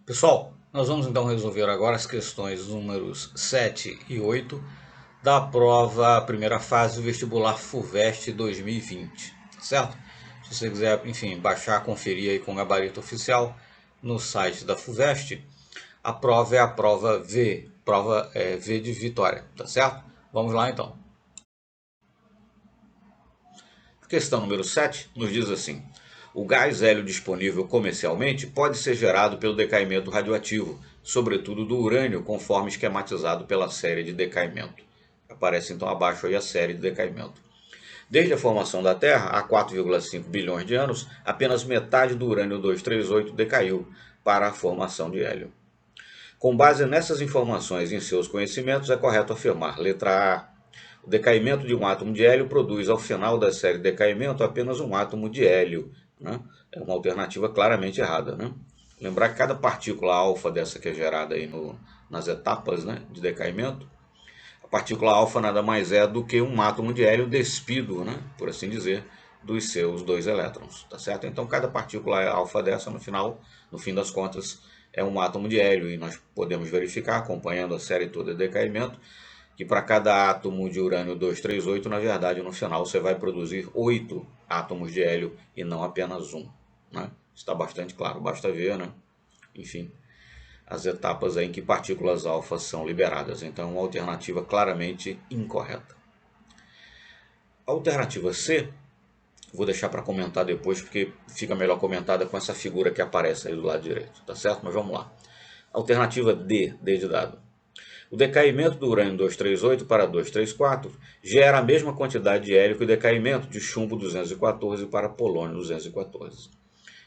Pessoal, nós vamos então resolver agora as questões números 7 e 8 da prova primeira fase do vestibular FUVEST 2020, certo? Se você quiser, enfim, baixar, conferir aí com o gabarito oficial no site da FUVEST, a prova é a prova V, prova V de Vitória, tá certo? Vamos lá então. Questão número 7 nos diz assim: o gás hélio disponível comercialmente pode ser gerado pelo decaimento radioativo, sobretudo do urânio, conforme esquematizado pela série de decaimento. Aparece então abaixo aí a série de decaimento. Desde a formação da Terra, há 4,5 bilhões de anos, apenas metade do urânio 238 decaiu para a formação de hélio. Com base nessas informações e em seus conhecimentos, é correto afirmar: letra A. O decaimento de um átomo de hélio produz, ao final da série de decaimento, apenas um átomo de hélio. Né? É uma alternativa claramente errada. Né? Lembrar que cada partícula alfa dessa que é gerada aí nas etapas, né, de decaimento, a partícula alfa nada mais é do que um átomo de hélio despido, né, por assim dizer, dos seus dois elétrons. Tá certo? Então cada partícula alfa dessa, no fim das contas, é um átomo de hélio. E nós podemos verificar, acompanhando a série toda de decaimento, que para cada átomo de urânio 238, na verdade, no final você vai produzir 8 átomos de hélio e não apenas um. Né? Está bastante claro, basta ver, né? Enfim, as etapas em que partículas alfa são liberadas. Então, uma alternativa claramente incorreta. A alternativa C, vou deixar para comentar depois, porque fica melhor comentada com essa figura que aparece aí do lado direito, tá certo? Mas vamos lá. Alternativa D, D de dado. O decaimento do urânio 238 para 234 gera a mesma quantidade de hélio que o decaimento de chumbo 214 para polônio 214.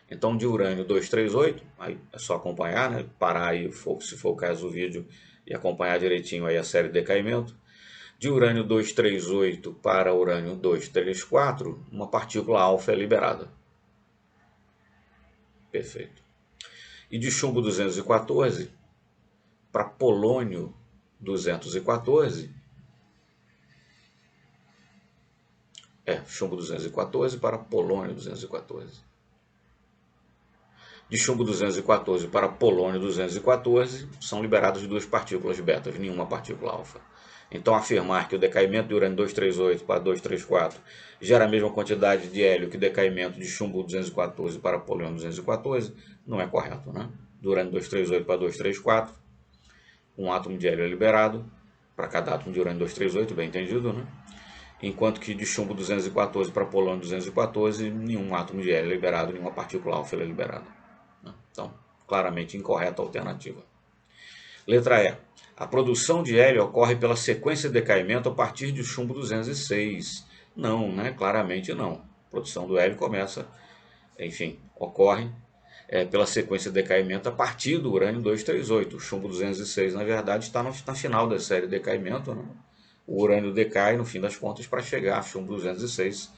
Então, de urânio 238, aí é só acompanhar, né? Parar aí, se for o caso do vídeo, e acompanhar direitinho aí a série de decaimento. De urânio 238 para urânio 234, uma partícula alfa é liberada. Perfeito. E de chumbo 214 para polônio 214, chumbo 214 para polônio 214. De chumbo 214 para polônio 214, são liberadas duas partículas betas, nenhuma partícula alfa. Então, afirmar que o decaimento de urânio 238 para 234 gera a mesma quantidade de hélio que o decaimento de chumbo 214 para polônio 214 não é correto, né? Do urânio 238 para 234, um átomo de hélio é liberado para cada átomo de urânio 238, bem entendido, né? Enquanto que de chumbo 214 para polônio 214, nenhum átomo de hélio é liberado, nenhuma partícula alfa é liberada. Então, claramente incorreta a alternativa. Letra E. A produção de hélio ocorre pela sequência de decaimento a partir de chumbo 206. Não, né? Claramente não. A produção do hélio começa, enfim, ocorre pela sequência de decaimento a partir do urânio 238. O chumbo 206, na verdade, está na final da série de decaimento, né? O urânio decai, no fim das contas, para chegar a chumbo 206,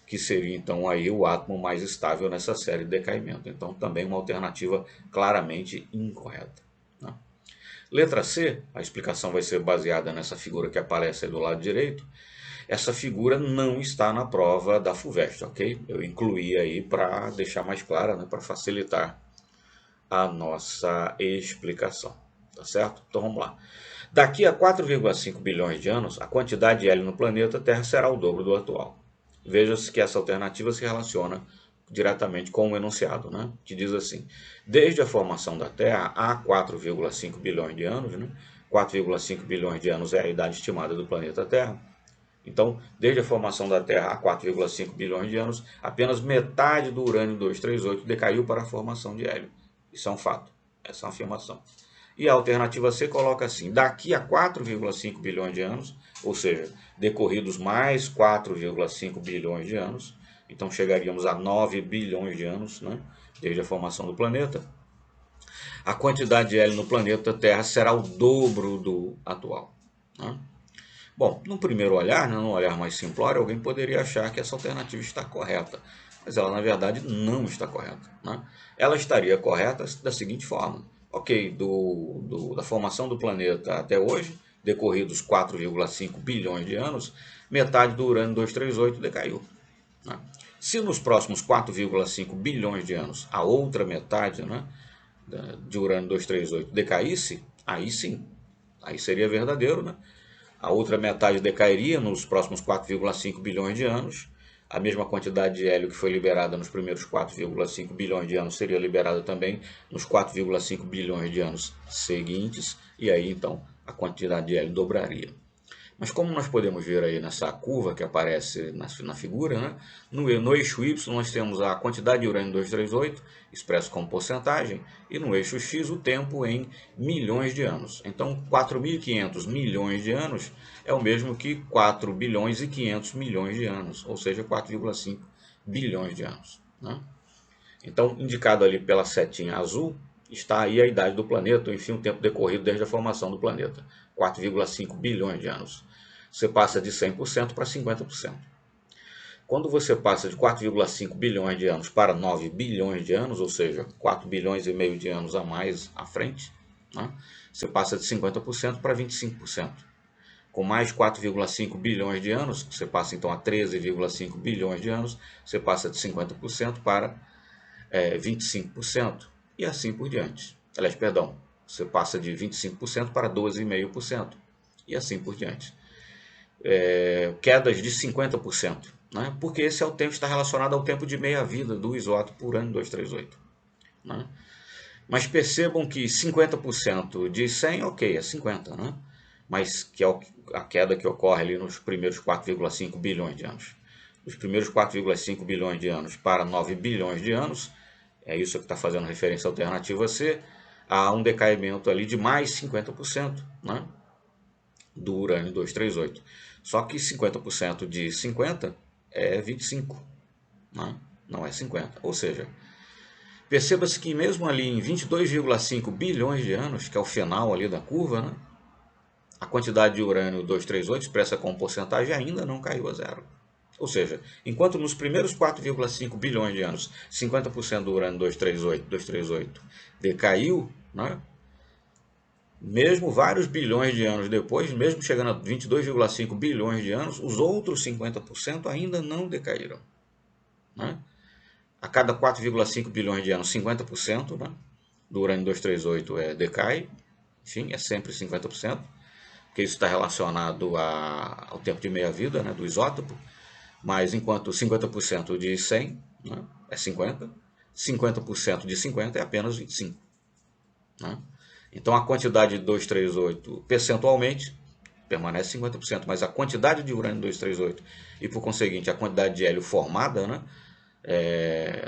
que seria então aí o átomo mais estável nessa série de decaimento. Então, também uma alternativa claramente incorreta. Né? Letra C, a explicação vai ser baseada nessa figura que aparece aí do lado direito. Essa figura não está na prova da FUVEST, ok? Eu incluí aí para deixar mais clara, né, para facilitar a nossa explicação, tá certo? Então vamos lá. Daqui a 4,5 bilhões de anos, a quantidade de hélio no planeta Terra será o dobro do atual. Veja-se que essa alternativa se relaciona diretamente com o enunciado, né? Que diz assim: desde a formação da Terra há 4,5 bilhões de anos, né? 4,5 bilhões de anos é a idade estimada do planeta Terra. Então, desde a formação da Terra há 4,5 bilhões de anos, apenas metade do urânio 238 decaiu para a formação de hélio. Isso é um fato, essa é uma afirmação. E a alternativa C coloca assim: daqui a 4,5 bilhões de anos, ou seja, decorridos mais 4,5 bilhões de anos, então chegaríamos a 9 bilhões de anos, né, desde a formação do planeta, a quantidade de hélio no planeta Terra será o dobro do atual. Né? Bom, no primeiro olhar, né, num olhar mais simplório, alguém poderia achar que essa alternativa está correta, mas ela na verdade não está correta. Né? Ela estaria correta da seguinte forma: ok, da formação do planeta até hoje, decorridos 4,5 bilhões de anos, metade do urânio 238 decaiu. Né? Se nos próximos 4,5 bilhões de anos a outra metade, né, de urânio 238 decaísse, aí sim, aí seria verdadeiro, né? A outra metade decairia nos próximos 4,5 bilhões de anos. A mesma quantidade de hélio que foi liberada nos primeiros 4,5 bilhões de anos seria liberada também nos 4,5 bilhões de anos seguintes. E aí, então, a quantidade de hélio dobraria. Mas como nós podemos ver aí nessa curva que aparece na figura, né? no eixo Y nós temos a quantidade de urânio 238, expresso como porcentagem, e no eixo X o tempo em milhões de anos. Então 4.500 milhões de anos é o mesmo que 4 bilhões e 500 milhões de anos, ou seja, 4,5 bilhões de anos. Né? Então, indicado ali pela setinha azul, está aí a idade do planeta, enfim, o tempo decorrido desde a formação do planeta, 4,5 bilhões de anos. Você passa de 100% para 50%. Quando você passa de 4,5 bilhões de anos para 9 bilhões de anos, ou seja, 4 bilhões e meio de anos a mais à frente, né, você passa de 50% para 25%. Com mais 4,5 bilhões de anos, você passa então a 13,5 bilhões de anos, você passa de 50% para 25%, e assim por diante. Aliás, perdão, você passa de 25% para 12,5%, e assim por diante. Quedas de 50%, né? Porque esse é o tempo, está relacionado ao tempo de meia-vida do isótopo urânio 238. Né? Mas percebam que 50% de 100, ok, é 50, né? Mas que é a queda que ocorre ali nos primeiros 4,5 bilhões de anos. Dos primeiros 4,5 bilhões de anos para 9 bilhões de anos, é isso que está fazendo referência à alternativa C, há um decaimento ali de mais 50%, né, do urânio 238. Só que 50% de 50 é 25, né, não é 50. Ou seja, perceba-se que mesmo ali em 22,5 bilhões de anos, que é o final ali da curva, né, a quantidade de urânio 238 expressa como porcentagem ainda não caiu a zero. Ou seja, enquanto nos primeiros 4,5 bilhões de anos 50% do urânio 238 decaiu, né? Mesmo vários bilhões de anos depois, mesmo chegando a 22,5 bilhões de anos, os outros 50% ainda não decaíram. Né? A cada 4,5 bilhões de anos, 50%, né, do urânio 238 decai, enfim, é sempre 50%, porque isso está relacionado ao tempo de meia-vida, né, do isótopo. Mas enquanto 50% de 100, né, é 50, 50% de 50 é apenas 25. Né? Então a quantidade de 238 percentualmente permanece 50%, mas a quantidade de urânio 238 e por conseguinte a quantidade de hélio formada, né,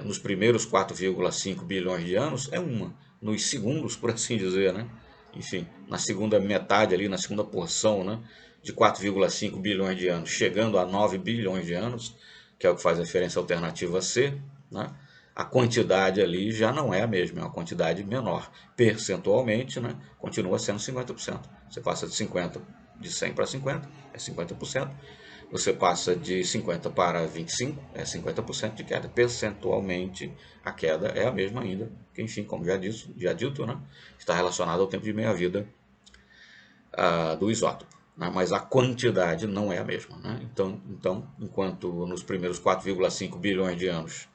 nos primeiros 4,5 bilhões de anos é uma, nos segundos, por assim dizer, né? Enfim, na segunda metade ali, na segunda porção, né, de 4,5 bilhões de anos, chegando a 9 bilhões de anos, que é o que faz referência à alternativa C, né, a quantidade ali já não é a mesma, é uma quantidade menor. Percentualmente, né, continua sendo 50%. Você passa de 50, de 100 para 50, é 50%. Você passa de 50 para 25, é 50% de queda. Percentualmente, a queda é a mesma ainda, que, enfim, como já dito, né, está relacionado ao tempo de meia-vida do isótopo. Né, mas a quantidade não é a mesma. Né? Então, enquanto nos primeiros 4,5 bilhões de anos,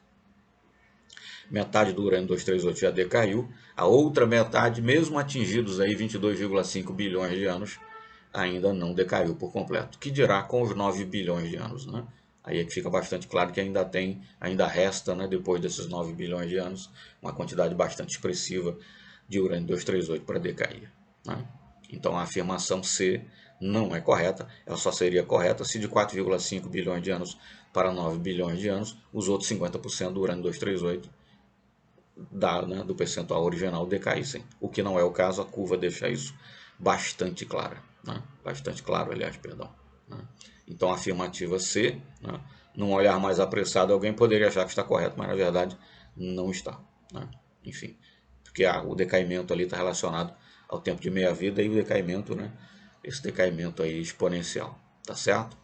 metade do urânio 238 já decaiu, a outra metade, mesmo atingidos aí 22,5 bilhões de anos, ainda não decaiu por completo. Que dirá com os 9 bilhões de anos, né? Aí é que fica bastante claro que ainda resta, né, depois desses 9 bilhões de anos, uma quantidade bastante expressiva de urânio 238 para decair. Né? Então a afirmação C não é correta, ela só seria correta se de 4,5 bilhões de anos para 9 bilhões de anos, os outros 50% do urânio 238 né, do percentual original decaíssem. O que não é o caso, a curva deixa isso bastante clara. Né? Bastante claro, aliás, perdão. Né? Então, a afirmativa C, né, num olhar mais apressado, alguém poderia achar que está correto, mas na verdade não está. Né? Enfim, porque o decaimento ali está relacionado ao tempo de meia-vida e o decaimento, né, esse decaimento aí exponencial. Tá certo?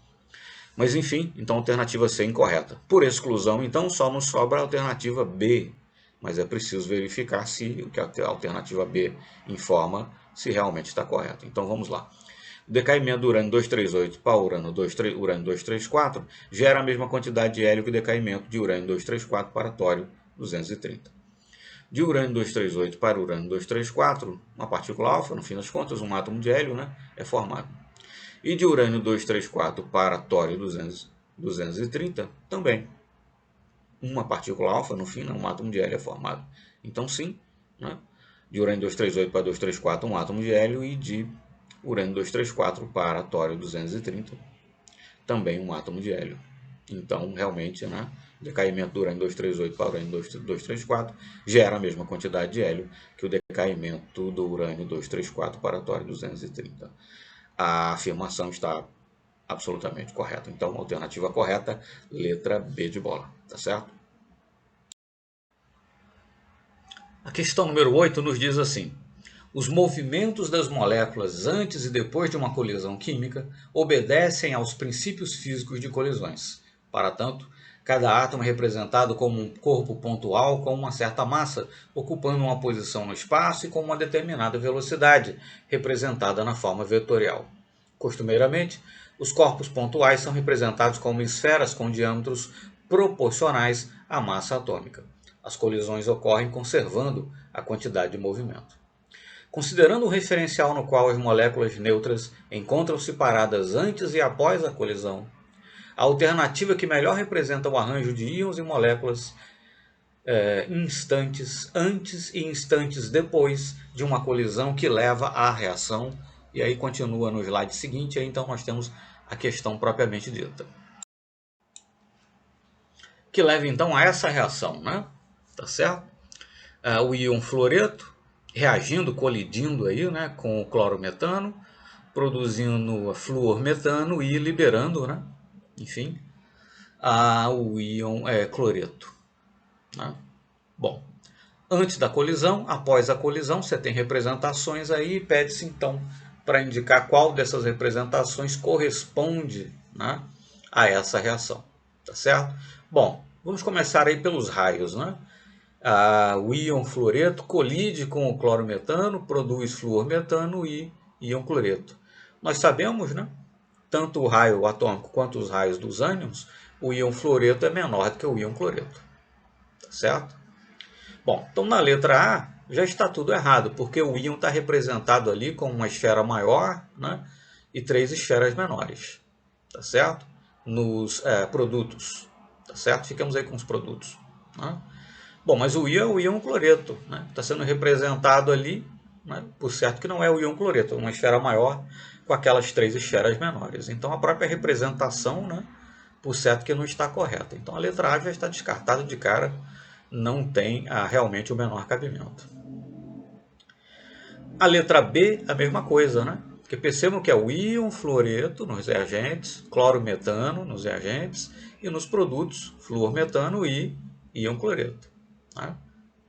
Mas enfim, então a alternativa C é incorreta. Por exclusão, então, só nos sobra a alternativa B. Mas é preciso verificar se o que a alternativa B informa se realmente está correto. Então vamos lá. O decaimento do urânio 238 para urânio 234 gera a mesma quantidade de hélio que o decaimento de urânio 234 para tório 230. De urânio 238 para urânio 234, uma partícula alfa, no fim das contas, um átomo de hélio, né, é formado. E de urânio 234 para tório 230, também. Uma partícula alfa, no fim, né, um átomo de hélio é formado. Então, sim, né, de urânio 238 para 234, um átomo de hélio, e de urânio 234 para tório 230, também um átomo de hélio. Então, realmente, né, o decaimento do urânio 238 para o urânio 234 gera a mesma quantidade de hélio que o decaimento do urânio 234 para tório 230. A afirmação está absolutamente correta. Então, alternativa correta, letra B de bola. Tá certo? A questão número 8 nos diz assim: os movimentos das moléculas antes e depois de uma colisão química obedecem aos princípios físicos de colisões. Para tanto, cada átomo é representado como um corpo pontual com uma certa massa, ocupando uma posição no espaço e com uma determinada velocidade, representada na forma vetorial. Costumeiramente, os corpos pontuais são representados como esferas com diâmetros proporcionais à massa atômica. As colisões ocorrem conservando a quantidade de movimento. Considerando o referencial no qual as moléculas neutras encontram-se paradas antes e após a colisão, a alternativa que melhor representa o arranjo de íons e moléculas instantes antes e instantes depois de uma colisão que leva à reação. E aí continua no slide seguinte, aí então nós temos a questão propriamente dita. Que leva então a essa reação, né? Tá certo? O íon fluoreto reagindo, colidindo aí, né, com o clorometano, produzindo fluormetano e liberando, né, enfim, o íon cloreto. Né? Bom, antes da colisão, após a colisão, você tem representações aí, pede-se então para indicar qual dessas representações corresponde, né, a essa reação, tá certo? Bom, vamos começar aí pelos raios, né? O íon fluoreto colide com o clorometano, produz fluormetano e íon cloreto. Nós sabemos, né, tanto o raio atômico quanto os raios dos ânions, o íon fluoreto é menor do que o íon cloreto. Tá certo? Bom, então na letra A já está tudo errado, porque o íon está representado ali com uma esfera maior, né, e 3 esferas menores. Tá certo? Nos produtos. Tá certo? Ficamos aí com os produtos. Né? Bom, mas o íon é o íon cloreto, né? Está sendo representado ali, né? Por certo que não é o íon cloreto, é uma esfera maior com aquelas 3 esferas menores. Então a própria representação, né? Por certo que não está correta. Então a letra A já está descartada de cara, não tem realmente o menor cabimento. A letra B, a mesma coisa, né? Porque percebam que é o íon fluoreto nos reagentes, clorometano nos reagentes e nos produtos, fluormetano e íon cloreto. Né?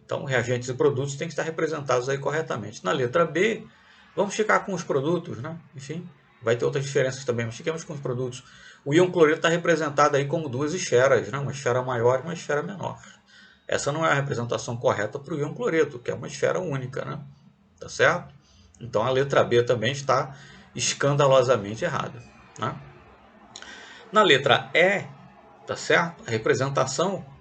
Então, reagentes e produtos têm que estar representados aí corretamente. Na letra B, vamos ficar com os produtos, né? Enfim, vai ter outras diferenças também, mas fiquemos com os produtos. O íon cloreto está representado aí como 2 esferas, né? Uma esfera maior e uma esfera menor. Essa não é a representação correta para o íon cloreto, que é uma esfera única, né? Tá certo? Então, a letra B também está escandalosamente errada. Né? Na letra E, tá certo? A representação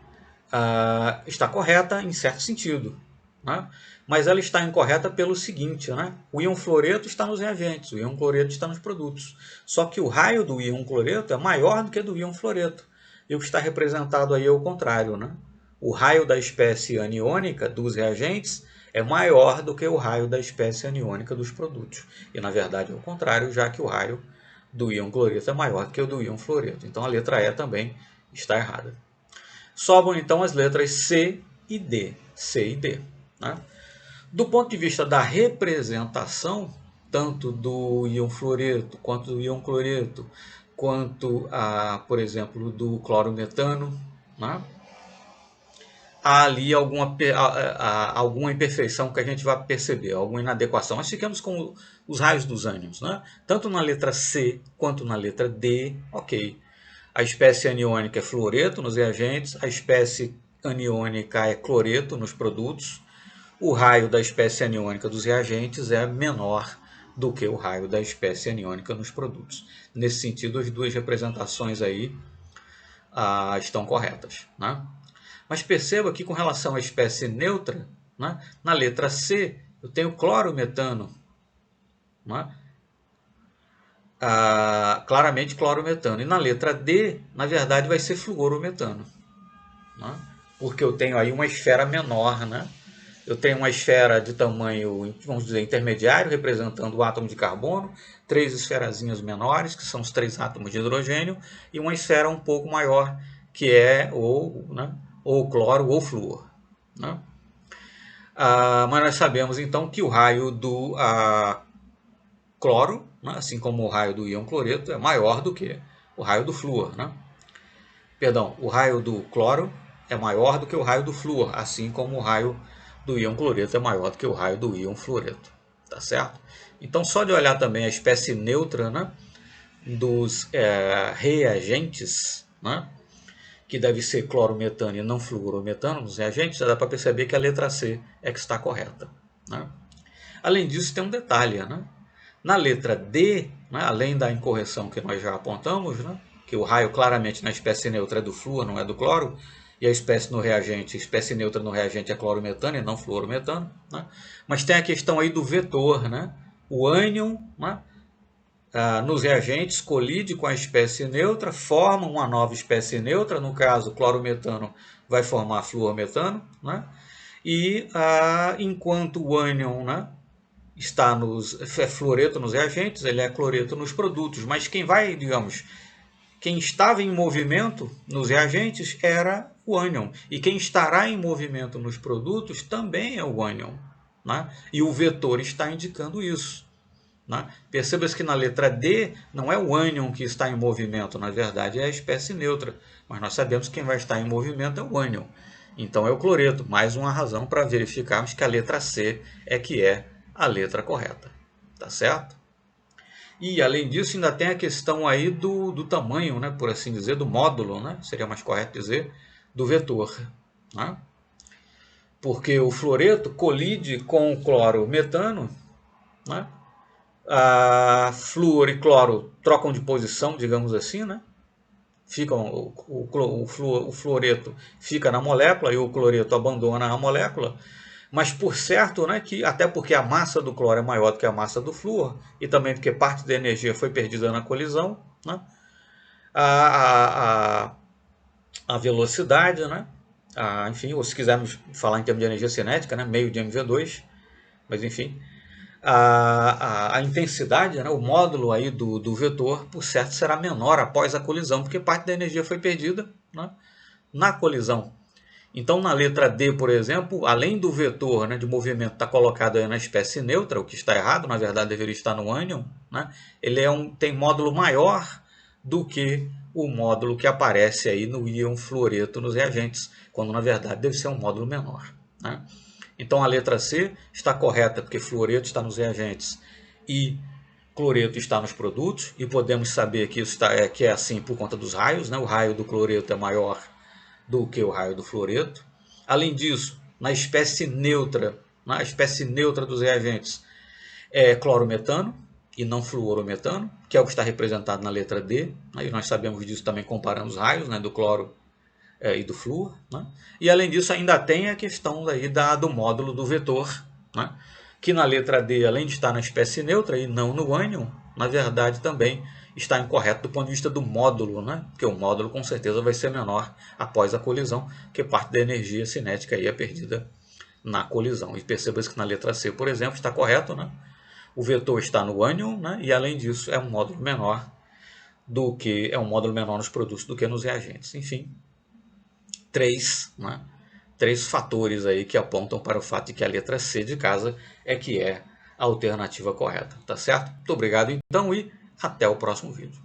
está correta em certo sentido, né? Mas ela está incorreta pelo seguinte, né? O íon fluoreto está nos reagentes, o íon cloreto está nos produtos. Só que o raio do íon cloreto é maior do que do íon fluoreto. E o que está representado aí é o contrário, né? O raio da espécie aniônica dos reagentes é maior do que o raio da espécie aniônica dos produtos. E na verdade é o contrário, já que o raio do íon cloreto é maior do que o do íon fluoreto. Então a letra E também está errada. Sobram então as letras C e D. C e D. Né? Do ponto de vista da representação, tanto do íon fluoreto, quanto do íon cloreto, quanto, por exemplo, do clorometano, né? Há ali alguma imperfeição que a gente vai perceber, alguma inadequação. Mas ficamos com os raios dos ânions. Né? Tanto na letra C quanto na letra D, ok. A espécie aniônica é fluoreto nos reagentes, a espécie aniônica é cloreto nos produtos. O raio da espécie aniônica dos reagentes é menor do que o raio da espécie aniônica nos produtos. Nesse sentido, as duas representações aí estão corretas. Né? Mas perceba que com relação à espécie neutra, né? Na letra C, eu tenho clorometano, né? Claramente clorometano. E na letra D, na verdade, vai ser fluorometano, né? Porque eu tenho aí uma esfera menor, né? Eu tenho uma esfera de tamanho, vamos dizer, intermediário, representando o átomo de carbono, 3 esferazinhas menores, que são os 3 átomos de hidrogênio, e uma esfera um pouco maior, que é ou cloro ou flúor, né? Mas nós sabemos então que o raio do cloro, né, assim como o raio do íon cloreto, é maior do que o raio do flúor, né? Perdão, o raio do cloro é maior do que o raio do flúor, assim como o raio do íon cloreto é maior do que o raio do íon fluoreto, tá certo? Então, só de olhar também a espécie neutra, né, dos reagentes, né, que deve ser clorometano e não fluorometano nos reagentes, já dá para perceber que a letra C é que está correta, né? Além disso, tem um detalhe, né? Na letra D, né, além da incorreção que nós já apontamos, né, que o raio claramente na espécie neutra é do flúor, não é do cloro, e a espécie no reagente, a espécie neutra no reagente é clorometano e não fluorometano, né? Mas tem a questão aí do vetor, né? O ânion, né, nos reagentes colide com a espécie neutra, forma uma nova espécie neutra, no caso clorometano vai formar fluorometano, né? E enquanto o ânion, né, está é fluoreto nos reagentes, ele é cloreto nos produtos, mas quem estava em movimento nos reagentes era o ânion, e quem estará em movimento nos produtos também é o ânion, né? E o vetor está indicando isso, né? Perceba-se que na letra D não é o ânion que está em movimento, na verdade é a espécie neutra, mas nós sabemos que quem vai estar em movimento é o ânion, então é o cloreto, mais uma razão para verificarmos que a letra C é que é a letra correta, tá certo? E além disso ainda tem a questão aí do tamanho, né, por assim dizer, do módulo, né, seria mais correto dizer, do vetor, né? Porque o fluoreto colide com o clorometano, né? Flúor e cloro trocam de posição, digamos assim, né? O fluoreto fica na molécula e o cloreto abandona a molécula. Mas por certo, né, que até porque a massa do cloro é maior do que a massa do flúor, e também porque parte da energia foi perdida na colisão, né, a, a, a velocidade, né, enfim, ou se quisermos falar em termos de energia cinética, né, meio de mv2, mas enfim, a intensidade, né, o módulo aí do vetor, por certo, será menor após a colisão, porque parte da energia foi perdida, né, na colisão. Então, na letra D, por exemplo, além do vetor, né, de movimento estar colocado aí na espécie neutra, o que está errado, na verdade deveria estar no ânion, né, ele tem módulo maior do que o módulo que aparece aí no íon fluoreto nos reagentes, quando na verdade deve ser um módulo menor, né? Então a letra C está correta, porque fluoreto está nos reagentes e cloreto está nos produtos, e podemos saber que isso que é assim por conta dos raios, né? O raio do cloreto é maior do que o raio do fluoreto. Além disso, na espécie neutra dos reagentes, é clorometano e não fluorometano, que é o que está representado na letra D, né? E nós sabemos disso também comparando os raios, né, do cloro e do flúor, né? E além disso ainda tem a questão daí do módulo do vetor, né? Que na letra D, além de estar na espécie neutra e não no ânion, na verdade também está incorreto do ponto de vista do módulo, né? Porque o módulo com certeza vai ser menor após a colisão, porque parte da energia cinética aí é perdida na colisão. E perceba-se que na letra C, por exemplo, está correto, né? O vetor está no ânion, né? E além disso é um módulo menor nos produtos do que nos reagentes. Enfim, três fatores aí que apontam para o fato de que a letra C de casa é que é a alternativa correta, tá certo? Muito obrigado então e até o próximo vídeo.